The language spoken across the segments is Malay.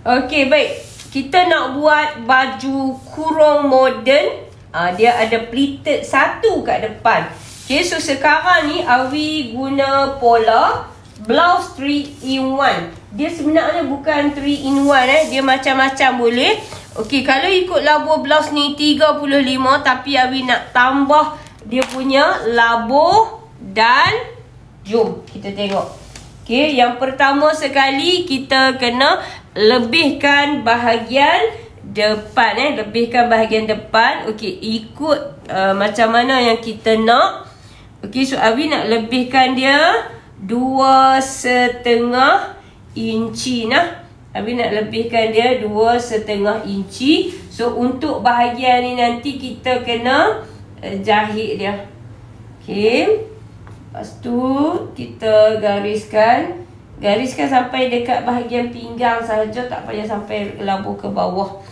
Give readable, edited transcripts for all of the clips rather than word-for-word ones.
Okey, baik. Kita nak buat baju kurung moden. Dia ada pleated satu kat depan. Okay, so sekarang ni Awi guna pola blouse 3 in 1. Dia sebenarnya bukan 3 in 1 Dia macam-macam boleh. Okey, kalau ikut labur blouse ni 35, tapi Awi nak tambah dia punya labur dan jom kita tengok. Okey, yang pertama sekali kita kena lebihkan bahagian depan lebihkan bahagian depan. Okey, ikut macam mana yang kita nak. Okey, so Awi nak lebihkan dia 2,5 inci nah. Awi nak lebihkan dia 2,5 inci. So untuk bahagian ni nanti kita kena jahit dia. Okey. Lepas tu kita gariskan sampai dekat bahagian pinggang sahaja, tak payah sampai labur ke bawah.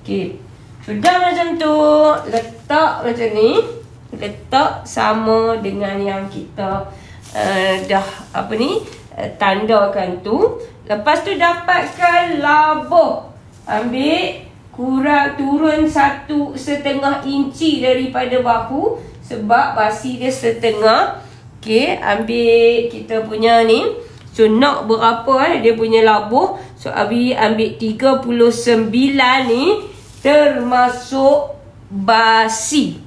Okey. Sudah macam tu, letak macam ni. Letak sama dengan yang kita dah tandakan tu. Lepas tu dapatkan labur. Ambil turun 1,5 inci daripada bahu sebab basi dia setengah. Okey, ambil kita punya ni. So nak berapa dia punya labur. So Awi ambil 39 ni termasuk basi.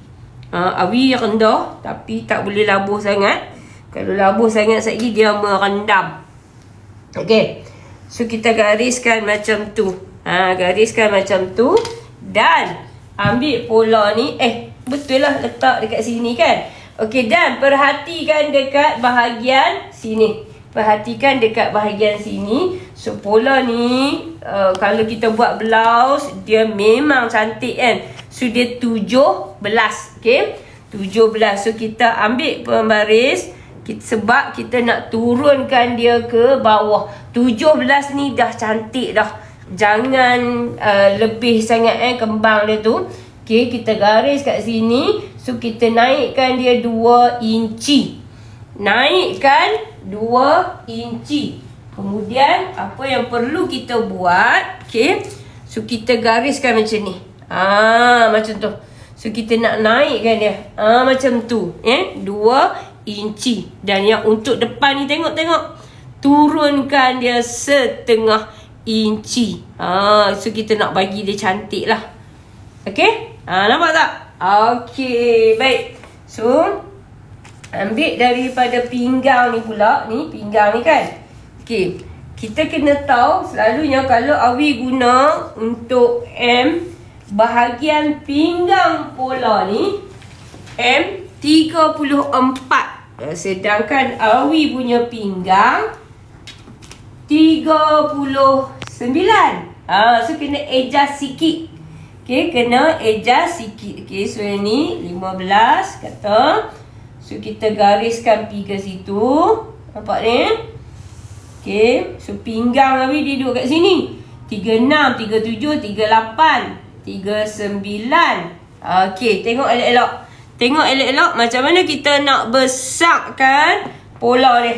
Awi rendah tapi tak boleh labur sangat. Kalau labur sangat sekali dia merendam. Okey. So kita gariskan macam tu. Gariskan macam tu dan ambil pola ni. Betul lah letak dekat sini kan. Okey, dan perhatikan dekat bahagian sini. Perhatikan dekat bahagian sini. So pola ni kalau kita buat blouse dia memang cantik kan. So dia 17. Okey, 17. So kita ambil pembaris sebab kita nak turunkan dia ke bawah. 17 ni dah cantik dah. Jangan lebih sangat kembang dia tu. Okey, kita garis kat sini. So kita naikkan dia 2 inci. Naikkan 2 inci. Kemudian apa yang perlu kita buat, okey. So kita gariskan macam ni. Macam tu. So kita nak naikkan dia. Macam tu, 2 inci. Dan yang untuk depan ni tengok. Turunkan dia 1/2 inci. So kita nak bagi dia cantik lah. Okey? Nampak tak? Okey, baik. So ambil daripada pinggang ni pula. Ni pinggang ni kan. Okey, kita kena tahu selalunya kalau Awi guna untuk bahagian pinggang pola ni M34. Sedangkan Awi punya pinggang 39. So kena adjust sikit. Okay, kena adjust sikit. Okay, so yang ni 15 kata. So kita gariskan pi ke situ. Nampak ni? Okay, so pinggang Awi dia duduk kat sini. 36, 37, 38, 39. Okay, tengok elok-elok. Tengok elok-elok macam mana kita nak besarkan pola ni.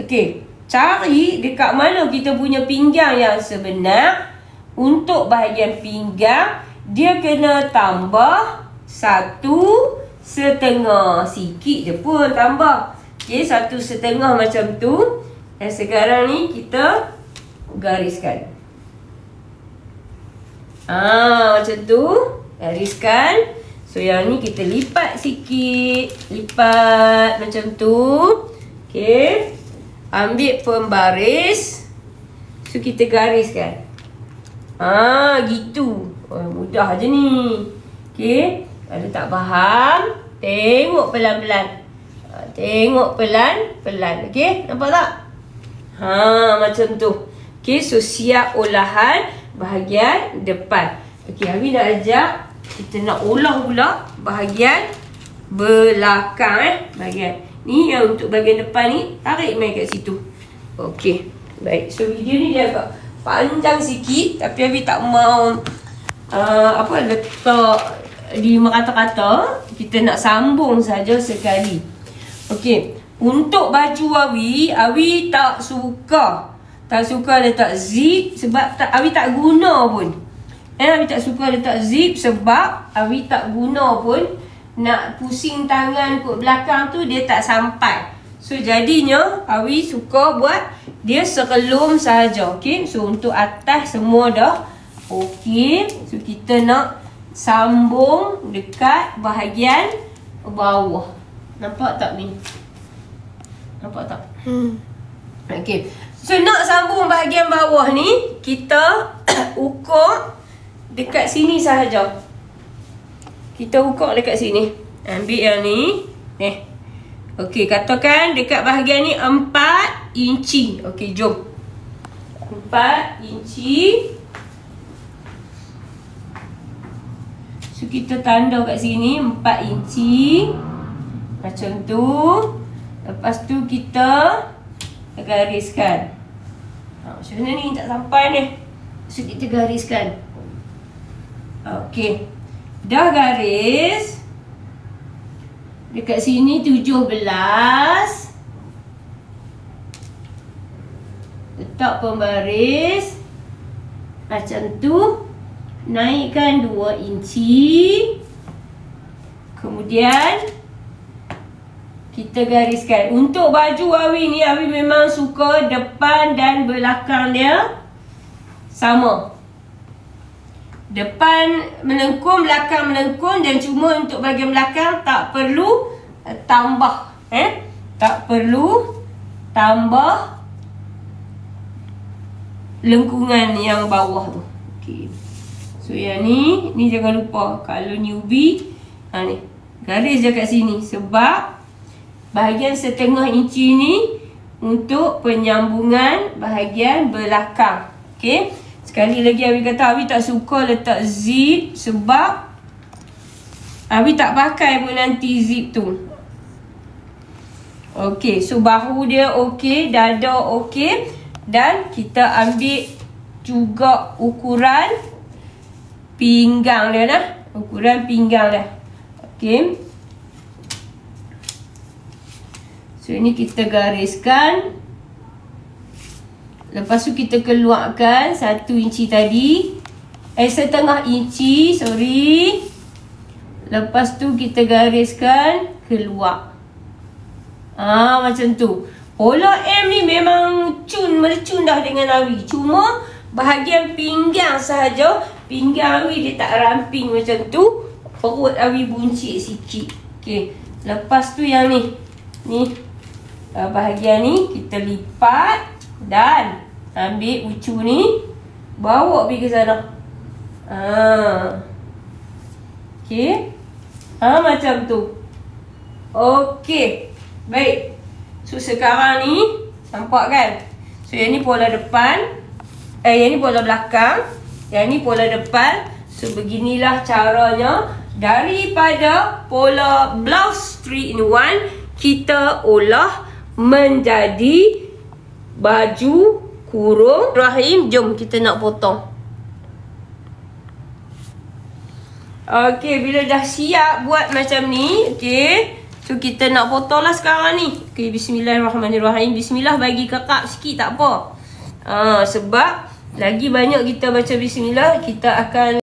Okay, cari dekat mana kita punya pinggang yang sebenar. Untuk bahagian pinggang, dia kena tambah 1/2. Sikit je pun tambah. Okay, 1/2 macam tu. Dan sekarang ni kita gariskan. Macam tu. Gariskan. So yang ni kita lipat sikit. Lipat macam tu. Okay. Ambil pembaris. So kita gariskan. Gitu. Mudah je ni. Okay. Kalau tak faham, tengok pelan-pelan. Tengok pelan-pelan. Okay. Nampak tak? Macam tu. Okay. So siap olahan bahagian depan. Okay. Awi nak ajak. Kita nak olah pula bahagian belakang. Bahagian ni yang untuk bahagian depan ni. Tarik main kat situ. Okay. Baik. So video ni dia agak panjang sikit, tapi Awi tak mau letak di merata-rata. Kita nak sambung saja sekali. Okey, untuk baju Awi tak suka Tak suka letak zip sebab Awi tak guna pun. Awi tak suka letak zip sebab Awi tak guna pun. Nak pusing tangan kot belakang tu dia tak sampai. So jadinya Awi suka buat dia serelum sahaja. Okay. So untuk atas semua dah okay. So kita nak sambung dekat bahagian bawah. Nampak tak ni? Nampak tak? Okay. So nak sambung bahagian bawah ni, kita ukur dekat sini sahaja. Kita ukur dekat sini. Ambil yang ni. Okey, katakan dekat bahagian ni 4 inci. Okey, jom. 4 inci. So kita tanda kat sini 4 inci. Macam tu. Lepas tu kita gariskan. Macam mana ni tak sampai ni. So kita gariskan. Okey. Dah garis. Dekat sini 17. Letak pembaris. Macam tu. Naikkan 2 inci. Kemudian kita gariskan. Untuk baju Awi ni, Awi memang suka depan dan belakang dia sama. Depan melengkung, belakang melengkung. Dan cuma untuk bahagian belakang tak perlu tambah. Tak perlu tambah lengkungan yang bawah tu. Okay. So yang ni jangan lupa. Kalau newbie, ni garis je kat sini. Sebab bahagian setengah inci ni untuk penyambungan bahagian belakang. Okay. Sekali lagi Awi kata Awi tak suka letak zip sebab Awi tak pakai pun nanti zip tu. Okay. So bahu dia okay, dada okay. Dan kita ambil juga ukuran pinggang dia lah. Ukuran pinggang dia. Okay. So ini kita gariskan. Lepas tu kita keluarkan 1 inci tadi. Setengah inci, sorry. Lepas tu kita gariskan keluar. Macam tu. Pola M ni memang melecun dah dengan Awi. Cuma bahagian pinggang sahaja. Pinggang Awi dia tak ramping macam tu. Perut Awi buncit sikit. Okay. Lepas tu yang ni. Ni. Bahagian ni kita lipat dan ambil ucu ni, bawa pergi ke sana. Okey. Macam tu. Okey. Baik. So sekarang ni nampak kan? So yang ni pola depan, yang ni pola belakang, yang ni pola depan. So beginilah caranya daripada pola blouse 3 in 1 kita olah menjadi baju kurung rahim. Jom kita nak potong. Okey, bila dah siap buat macam ni, okey. So kita nak potong lah sekarang ni. Okey, bismillahirrahmanirrahim. Bismillah bagi kakak sikit tak apa. Sebab lagi banyak kita baca bismillah, kita akan